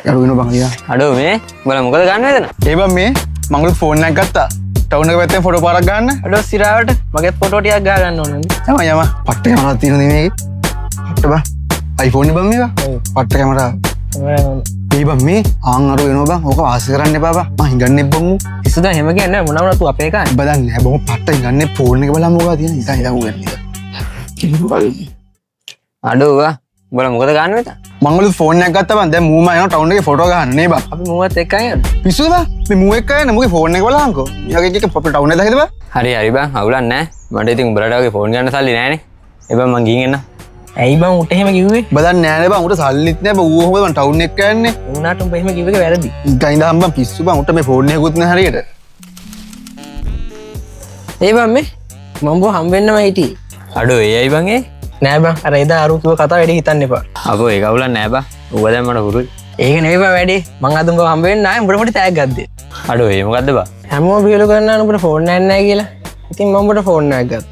අඩුවෙන බං අයියා. අඩෝ මේ උඹලා මොකද ගන්න හදන? ඒ බං මේ මංගලුත් ෆෝන් එකක් ගත්තා. ටවුන් එක පැත්තෙන් ෆොටෝ පාරක් ගන්න. අඩෝ සිරාවට මගෙත් ෆොටෝ ටිකක් ගහ ගන්න ඕනේ. යම පට්ට කැමරාවක් තියෙනද මේකේ? පට්ට බං. iPhone එක බං මේක. පට්ට කැමරාව. ඒ බං මේ ආන් අර වෙනවා බං. ඕක වාසි කරන්න එපා බං. මං හිඟන්නේ බං ඌ. ඉස්සද හැම කියන්නේ මොනවා වුණත් අපේ එකයි. ඔබ දන්නේ නැහැ බොහොම පට්ට හිඟන්නේ ෆෝන් එක බලන්න මොකක්ද තියෙන ඉතින් ඉතින් ඌ ගන්න. අඩෝ උඹලා මොකද ගන්න වෙත? මංගලුත් ෆෝන් එකක් ගත්තා බං. දැන් මූම යනවා ටවුන් එකේ ෆොටෝ ගන්න නේ බං. අපි මුවත් එක්කයි යන්නේ. පිස්සුද බං? මේ මූ එක්ක යන්නේ මුගේ ෆෝන් එක බලහන්කෝ. ඊයගේ එක ටවුන් එක දැකද බං? හරි හරි බං අවුලක් නැහැ. මට ඉතින් උඹලට වගේ ෆෝන් ගන්න සල්ලි නැහැනේ. ඒ බං මං ගිහින් එන්න. ඇයි බං උට එහෙම කිව්වේ? ඔබ දන්නේ නැහැ නේ බං. උට සල්ලිත් නැහැ බං. ඌ කොහොමද බං ටවුන් එක යන්නේ? උනාට උඹ එහෙම කිව්ව එක වැරදි. ඉතින් ඉඳන් බං පිස්සු බං. උට මේ ෆෝන් එකකුත් නැහැ හරියට. ඒ බං මේ මම බෝ හම් වෙන්නම හිටියේ. අඩෝ ඒයි බං ඒ? නෑ බං අර එදා අරු කිව්ව කතාව වැඩි හිතන්න එපා. අපෝ ඒක අවුලක් නැහැ බං. ඌව දැන් මට හුරුයි. ඒක නෙවෙයි බං වැඩි. මං අද උඹව හම් වෙන්න ආයේ උඹට පොඩි තෑග්ගක් දෙන්න. අඩෝ ඒ මොකද්ද බං? හැමෝම බියලු කරනවා උඹට ෆෝන් එකක් නැහැ කියලා. ඉතින් මම උඹට ෆෝන් එකක් ගත්තා.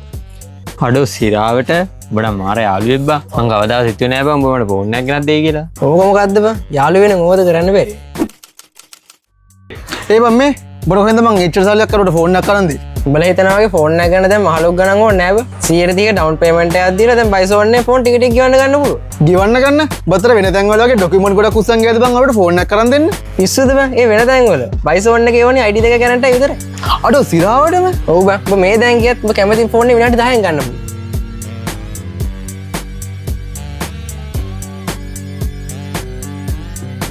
අඩෝ සිරාවට උඹට මාර යාළුවෙක් බං. මං කවදාවත් හිතුවේ නෑ බං උඹ මට ෆෝන් එකක් ගෙනත් දෙයි කියලා. ඕක මොකද්ද බං? යාළු වෙන මොකද කරන්න බැරි? ඒ බං මේ බොර හොඳ මං එච්චර සල්ලියක් කරුවට ෆෝන් එකක් කරන් දෙයි. උඹලා හිතනවා වගේ ෆෝන් එකක් ගන්න දැන් මහලොක් ගණන් ඕනේ නෑ බං. 100 ඩවුන් පේමන්ට් එකක් දීලා දැන් බයිසෝන් එකේ ෆෝන් ටික ටික ගෙවන්න ගන්න පුළුවන්. ගෙවන්න ගන්න. බතර වෙන තැන් වල වගේ ඩොකියුමන්ට් ගොඩක් උස්සන් ගියද බං අපිට ෆෝන් එකක් කරන් දෙන්න. පිස්සුද බං? ඒ වෙන තැන් වල බයිසෝන් එකේ ඕනේ ID දෙක ගන්නට විතරයි. අඩෝ සිරාවටම ඔව් බං. ඔබ මේ දැන් ගියත් ඔබ කැමති ෆෝන් එක විනාඩි 10න් ගන්න පුළුවන්.